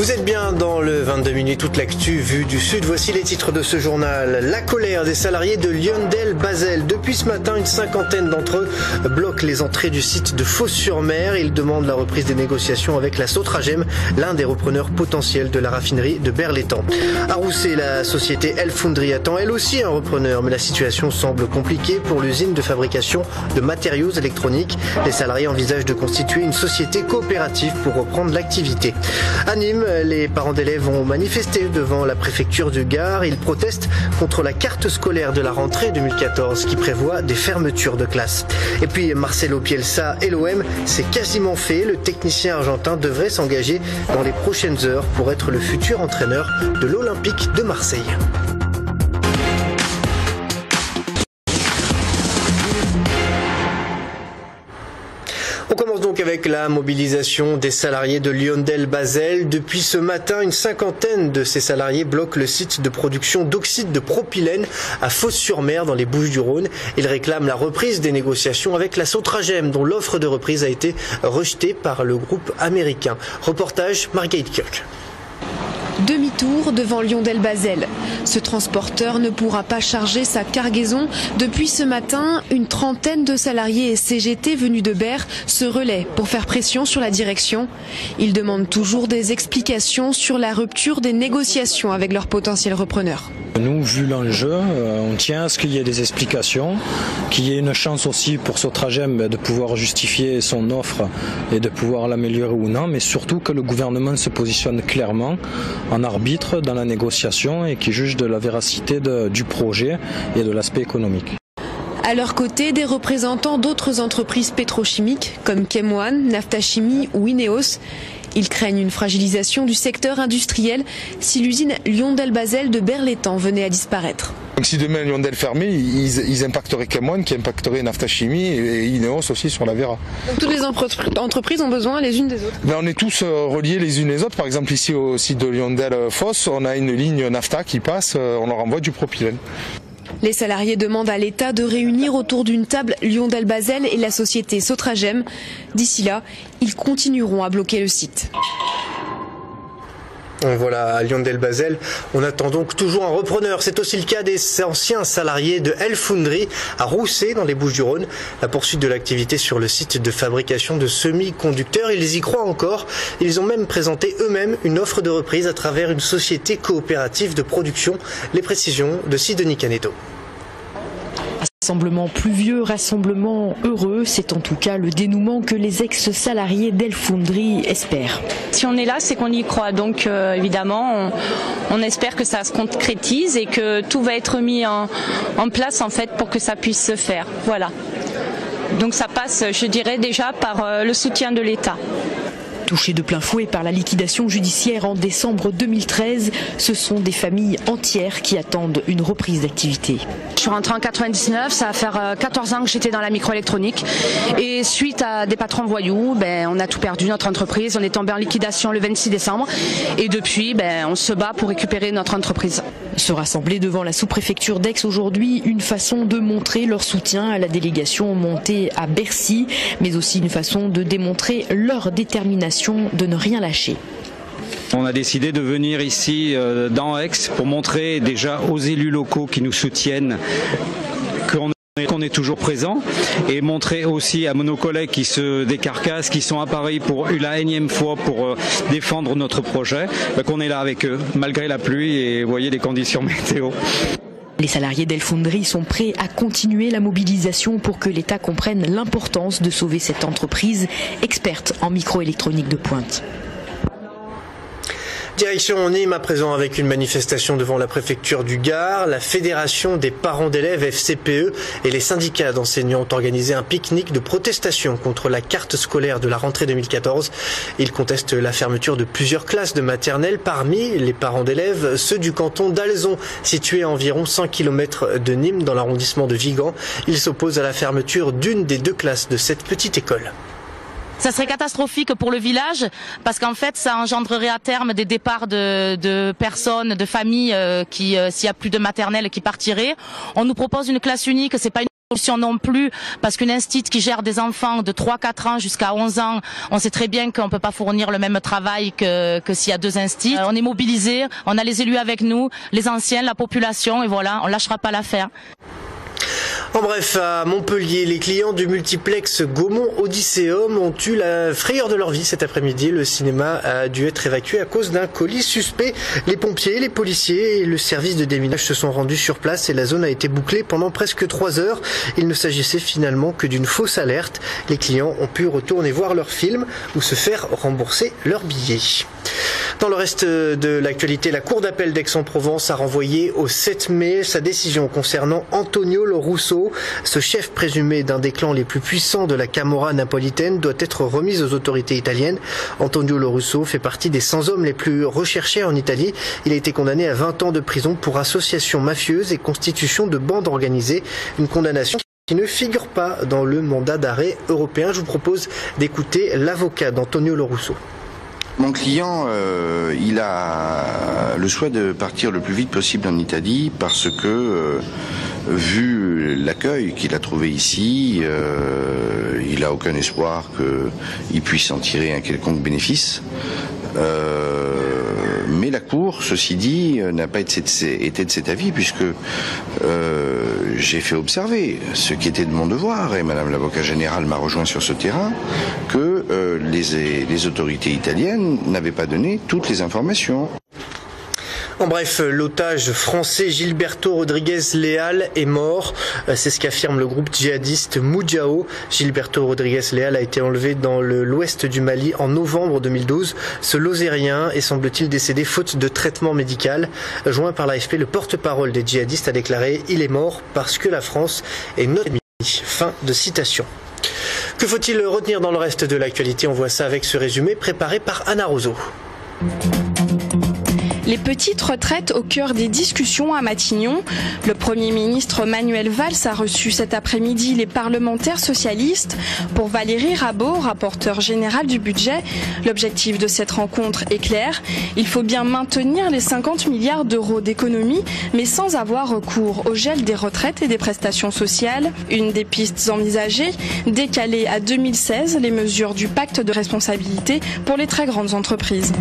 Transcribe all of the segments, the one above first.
Vous êtes bien dans le 22 minutes, toute l'actu vue du Sud. Voici les titres de ce journal. La colère des salariés de Lyondell-Basel. Depuis ce matin, une cinquantaine d'entre eux bloquent les entrées du site de Fos-sur-Mer. Ils demandent la reprise des négociations avec la Sotragem, l'un des repreneurs potentiels de la raffinerie de Berlétan. À Roussé, la société El Foundry attend elle aussi un repreneur, mais la situation semble compliquée pour l'usine de fabrication de matériaux électroniques. Les salariés envisagent de constituer une société coopérative pour reprendre l'activité. À Nîmes, les parents d'élèves ont manifesté devant la préfecture du Gard. Ils protestent contre la carte scolaire de la rentrée 2014 qui prévoit des fermetures de classes. Et puis Marcelo Bielsa et l'OM, c'est quasiment fait. Le technicien argentin devrait s'engager dans les prochaines heures pour être le futur entraîneur de l'Olympique de Marseille. On commence donc avec la mobilisation des salariés de Lyondell-Basel. Depuis ce matin, une cinquantaine de ces salariés bloquent le site de production d'oxyde de propylène à Fos-sur-Mer dans les Bouches-du-Rhône. Ils réclament la reprise des négociations avec la Sotragem, dont l'offre de reprise a été rejetée par le groupe américain. Reportage Marguerite Kirk. Demi-tour devant Lyondell-Basel. Ce transporteur ne pourra pas charger sa cargaison. Depuis ce matin, une trentaine de salariés et CGT venus de Berre se relaient pour faire pression sur la direction. Ils demandent toujours des explications sur la rupture des négociations avec leurs potentiels repreneurs. Nous, vu l'enjeu, on tient à ce qu'il y ait des explications, qu'il y ait une chance aussi pour Sotragem de pouvoir justifier son offre et de pouvoir l'améliorer ou non, mais surtout que le gouvernement se positionne clairement en arbitre dans la négociation et qui juge de la véracité du projet et de l'aspect économique. À leur côté, des représentants d'autres entreprises pétrochimiques comme Chemwan, Naftachimie ou Ineos. Ils craignent une fragilisation du secteur industriel si l'usine Lyondell-Basel de Berlétan venait à disparaître. Donc si demain Lyondell fermait, ils impacteraient Chemwan, qui impacterait Naftachimie et Ineos aussi sur la Vera. Donc toutes les entreprises ont besoin les unes des autres. On est tous reliés les unes les autres. Par exemple ici au site de Lyondell-Fos, on a une ligne Nafta qui passe, on leur envoie du propylène. Les salariés demandent à l'État de réunir autour d'une table Lyondell-Basel et la société Sotragem. D'ici là, ils continueront à bloquer le site. Voilà, à Lyondell-Basel, on attend donc toujours un repreneur. C'est aussi le cas des anciens salariés de El Foundry à Roussé, dans les Bouches-du-Rhône. La poursuite de l'activité sur le site de fabrication de semi-conducteurs, ils y croient encore. Ils ont même présenté eux-mêmes une offre de reprise à travers une société coopérative de production. Les précisions de Sidonie Caneto. Rassemblement pluvieux, rassemblement heureux, c'est en tout cas le dénouement que les ex-salariés d'El Foundry espèrent. Si on est là, c'est qu'on y croit, donc évidemment on espère que ça se concrétise et que tout va être mis en place en fait pour que ça puisse se faire. Voilà. Donc ça passe, je dirais déjà par le soutien de l'État. Touchés de plein fouet par la liquidation judiciaire en décembre 2013, ce sont des familles entières qui attendent une reprise d'activité. Je suis rentrée en 99, ça va faire 14 ans que j'étais dans la microélectronique et suite à des patrons voyous, on a tout perdu, notre entreprise, on est tombé en liquidation le 26 décembre et depuis on se bat pour récupérer notre entreprise. Se rassembler devant la sous-préfecture d'Aix aujourd'hui, une façon de montrer leur soutien à la délégation montée à Bercy, mais aussi une façon de démontrer leur détermination de ne rien lâcher. On a décidé de venir ici dans Aix pour montrer déjà aux élus locaux qui nous soutiennent qu'on est toujours présent et montrer aussi à nos collègues qui se décarcassent, qui sont à Paris pour la énième fois pour défendre notre projet, qu'on est là avec eux malgré la pluie et vous voyez les conditions météo. Les salariés d'El Foundry sont prêts à continuer la mobilisation pour que l'État comprenne l'importance de sauver cette entreprise experte en microélectronique de pointe. Direction Nîmes à présent avec une manifestation devant la préfecture du Gard. La Fédération des parents d'élèves FCPE et les syndicats d'enseignants ont organisé un pique-nique de protestation contre la carte scolaire de la rentrée 2014. Ils contestent la fermeture de plusieurs classes de maternelle. Parmi les parents d'élèves, ceux du canton d'Alzon, situé à environ 100 km de Nîmes dans l'arrondissement de Vigan. Ils s'opposent à la fermeture d'une des deux classes de cette petite école. Ça serait catastrophique pour le village parce qu'en fait ça engendrerait à terme des départs de personnes, de familles qui, s'il y a plus de maternelle, qui partiraient. On nous propose une classe unique, c'est pas une solution non plus, parce qu'une institut qui gère des enfants de 3-4 ans jusqu'à 11 ans, on sait très bien qu'on peut pas fournir le même travail que s'il y a 2 instituts. On est mobilisés, on a les élus avec nous, les anciens, la population, et voilà, on lâchera pas l'affaire. En bref, à Montpellier, les clients du multiplex Gaumont Odysseum ont eu la frayeur de leur vie cet après-midi. Le cinéma a dû être évacué à cause d'un colis suspect. Les pompiers, les policiers et le service de déminage se sont rendus sur place et la zone a été bouclée pendant presque 3 heures. Il ne s'agissait finalement que d'une fausse alerte. Les clients ont pu retourner voir leur film ou se faire rembourser leurs billets. Dans le reste de l'actualité, la Cour d'appel d'Aix-en-Provence a renvoyé au 7 mai sa décision concernant Antonio Lorusso. Ce chef présumé d'un des clans les plus puissants de la Camorra napolitaine doit être remis aux autorités italiennes. Antonio Lorusso fait partie des 100 hommes les plus recherchés en Italie. Il a été condamné à 20 ans de prison pour association mafieuse et constitution de bande organisée. Une condamnation qui ne figure pas dans le mandat d'arrêt européen. Je vous propose d'écouter l'avocat d'Antonio Lorusso. Mon client, il a le souhait de partir le plus vite possible en Italie parce que, vu l'accueil qu'il a trouvé ici, il n'a aucun espoir qu'il puisse en tirer un quelconque bénéfice. Mais la Cour, ceci dit, n'a pas été de cet avis puisque j'ai fait observer ce qui était de mon devoir, et Madame l'avocat général m'a rejoint sur ce terrain, que les autorités italiennes n'avaient pas donné toutes les informations. En bref, l'otage français Gilberto Rodriguez Leal est mort. C'est ce qu'affirme le groupe djihadiste Moudjahou. Gilberto Rodriguez Leal a été enlevé dans l'ouest du Mali en novembre 2012. Ce Lozérien est semble-t-il décédé faute de traitement médical. Joint par l'AFP, le porte-parole des djihadistes a déclaré « Il est mort parce que la France est notre ennemi ». Fin de citation. Que faut-il retenir dans le reste de l'actualité? On voit ça avec ce résumé préparé par Anna Roseau. Les petites retraites au cœur des discussions à Matignon. Le Premier ministre Manuel Valls a reçu cet après-midi les parlementaires socialistes. Pour Valérie Rabault, rapporteure générale du budget, l'objectif de cette rencontre est clair. Il faut bien maintenir les 50 milliards d'euros d'économies, mais sans avoir recours au gel des retraites et des prestations sociales. Une des pistes envisagées, décaler à 2016 les mesures du pacte de responsabilité pour les très grandes entreprises.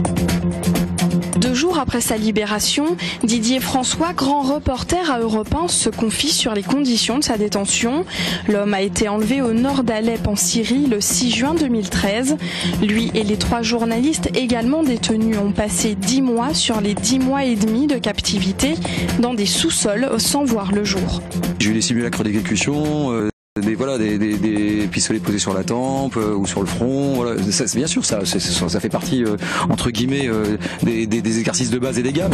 2 jours après sa libération, Didier François, grand reporter à Europe 1, se confie sur les conditions de sa détention. L'homme a été enlevé au nord d'Alep en Syrie le 6 juin 2013. Lui et les 3 journalistes également détenus ont passé 10 mois sur les 10 mois et demi de captivité dans des sous-sols sans voir le jour. J'ai eu des simulacres d'exécution. Des pistolets posés sur la tempe ou sur le front. Voilà. Bien sûr, ça fait partie, entre guillemets, des exercices de base et des gammes.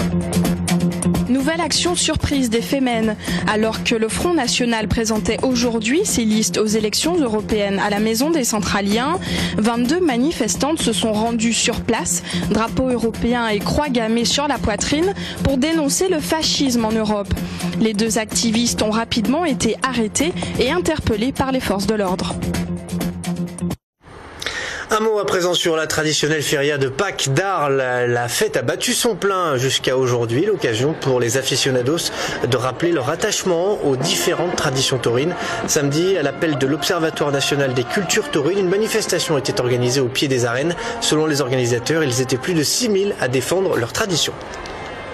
Nouvelle action surprise des Femen. Alors que le Front National présentait aujourd'hui ses listes aux élections européennes à la Maison des Centraliens, 22 manifestantes se sont rendues sur place, drapeau européen et croix gammée sur la poitrine, pour dénoncer le fascisme en Europe. Les 2 activistes ont rapidement été arrêtés et interpellés par les forces de l'ordre. Un mot à présent sur la traditionnelle feria de Pâques d'Arles. La fête a battu son plein jusqu'à aujourd'hui, l'occasion pour les aficionados de rappeler leur attachement aux différentes traditions taurines. Samedi, à l'appel de l'Observatoire national des cultures taurines, une manifestation était organisée au pied des arènes. Selon les organisateurs, ils étaient plus de 6000 à défendre leur tradition.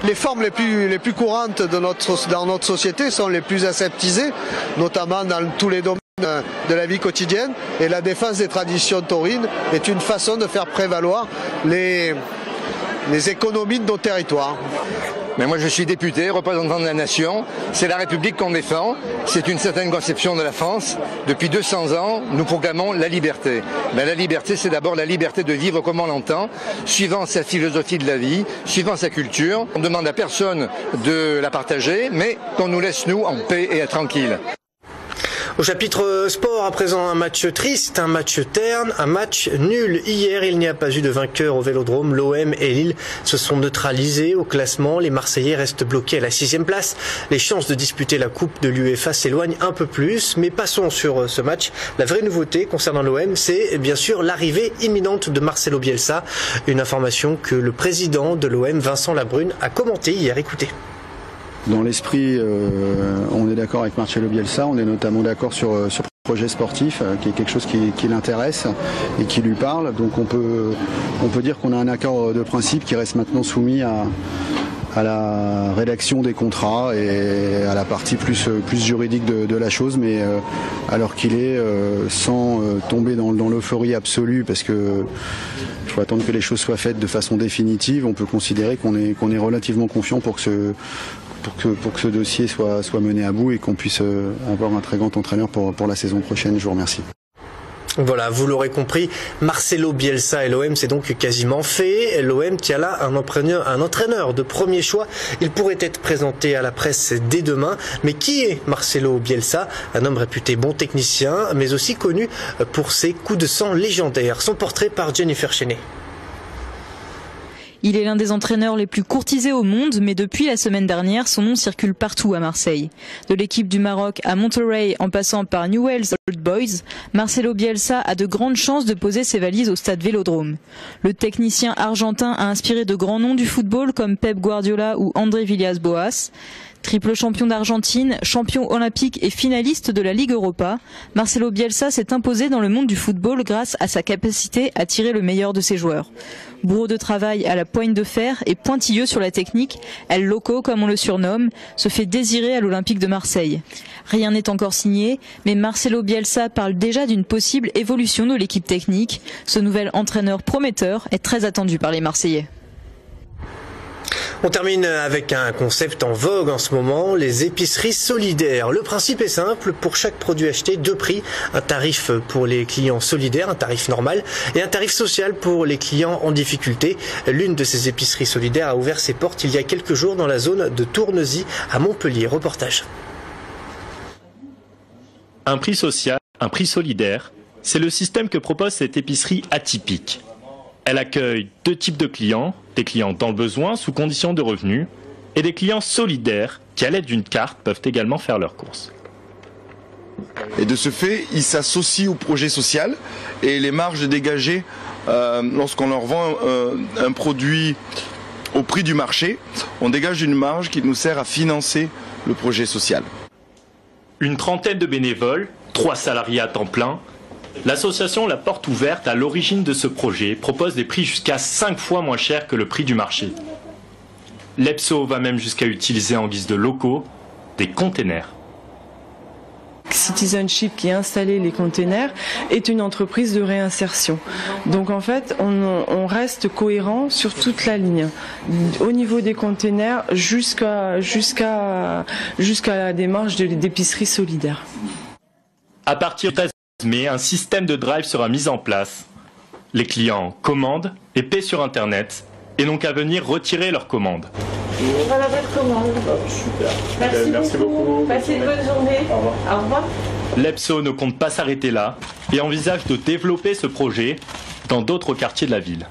Les formes les plus courantes dans notre société sont les plus aseptisées, notamment dans tous les domaines de la vie quotidienne, et la défense des traditions taurines est une façon de faire prévaloir les économies de nos territoires. Mais moi je suis député, représentant de la nation, c'est la République qu'on défend, c'est une certaine conception de la France. Depuis 200 ans, nous proclamons la liberté. Mais la liberté, c'est d'abord la liberté de vivre comme on l'entend, suivant sa philosophie de la vie, suivant sa culture. On ne demande à personne de la partager, mais qu'on nous laisse nous en paix et tranquille. Au chapitre sport, à présent, un match triste, un match terne, un match nul. Hier, il n'y a pas eu de vainqueur au Vélodrome. L'OM et Lille se sont neutralisés au classement. Les Marseillais restent bloqués à la 6e place. Les chances de disputer la Coupe de l'UEFA s'éloignent un peu plus. Mais passons sur ce match. La vraie nouveauté concernant l'OM, c'est bien sûr l'arrivée imminente de Marcelo Bielsa. Une information que le président de l'OM, Vincent Labrune, a commentée hier. Écoutez. Dans l'esprit, on est d'accord avec Marcelo Bielsa, on est notamment d'accord sur le projet sportif, qui est quelque chose qui l'intéresse et qui lui parle. Donc on peut dire qu'on a un accord de principe qui reste maintenant soumis à la rédaction des contrats et à la partie plus juridique de la chose, mais alors qu'il est, sans tomber dans l'euphorie absolue, parce que il faut attendre que les choses soient faites de façon définitive, on peut considérer qu'on est relativement confiant pour que ce dossier soit mené à bout et qu'on puisse avoir un très grand entraîneur pour la saison prochaine. Je vous remercie. Voilà, vous l'aurez compris, Marcelo Bielsa et l'OM, c'est donc quasiment fait. L'OM qui a là un entraîneur de premier choix. Il pourrait être présenté à la presse dès demain. Mais qui est Marcelo Bielsa? Un homme réputé bon technicien, mais aussi connu pour ses coups de sang légendaires. Son portrait par Jennifer Chenet. Il est l'un des entraîneurs les plus courtisés au monde, mais depuis la semaine dernière, son nom circule partout à Marseille. De l'équipe du Maroc à Monterrey, en passant par Newell's Old Boys, Marcelo Bielsa a de grandes chances de poser ses valises au stade Vélodrome. Le technicien argentin a inspiré de grands noms du football comme Pep Guardiola ou André Villas-Boas. Triple champion d'Argentine, champion olympique et finaliste de la Ligue Europa, Marcelo Bielsa s'est imposé dans le monde du football grâce à sa capacité à tirer le meilleur de ses joueurs. Bourreau de travail à la poigne de fer et pointilleux sur la technique, El Loco comme on le surnomme, se fait désirer à l'Olympique de Marseille. Rien n'est encore signé, mais Marcelo Bielsa parle déjà d'une possible évolution de l'équipe technique. Ce nouvel entraîneur prometteur est très attendu par les Marseillais. On termine avec un concept en vogue en ce moment, les épiceries solidaires. Le principe est simple, pour chaque produit acheté, 2 prix. Un tarif pour les clients solidaires, un tarif normal, et un tarif social pour les clients en difficulté. L'une de ces épiceries solidaires a ouvert ses portes il y a quelques jours dans la zone de Tournesy à Montpellier. Reportage. Un prix social, un prix solidaire, c'est le système que propose cette épicerie atypique. Elle accueille 2 types de clients, des clients dans le besoin sous condition de revenus et des clients solidaires qui à l'aide d'une carte peuvent également faire leurs courses. Et de ce fait, ils s'associent au projet social et les marges dégagées lorsqu'on leur vend un produit au prix du marché, on dégage une marge qui nous sert à financer le projet social. Une trentaine de bénévoles, 3 salariés à temps plein. L'association La Porte Ouverte, à l'origine de ce projet, propose des prix jusqu'à 5 fois moins chers que le prix du marché. L'EPSO va même jusqu'à utiliser en guise de locaux des containers. Citizenship, qui a installé les containers, est une entreprise de réinsertion. Donc en fait, on reste cohérent sur toute la ligne, au niveau des containers jusqu'à la démarche d'épicerie solidaire. À partir du 13 mai, un système de drive sera mis en place. Les clients commandent et paient sur Internet et n'ont qu'à venir retirer leur commande. Voilà votre commande. Super. Merci beaucoup. Passez une bonne journée. Au revoir. L'EPSO ne compte pas s'arrêter là et envisage de développer ce projet dans d'autres quartiers de la ville.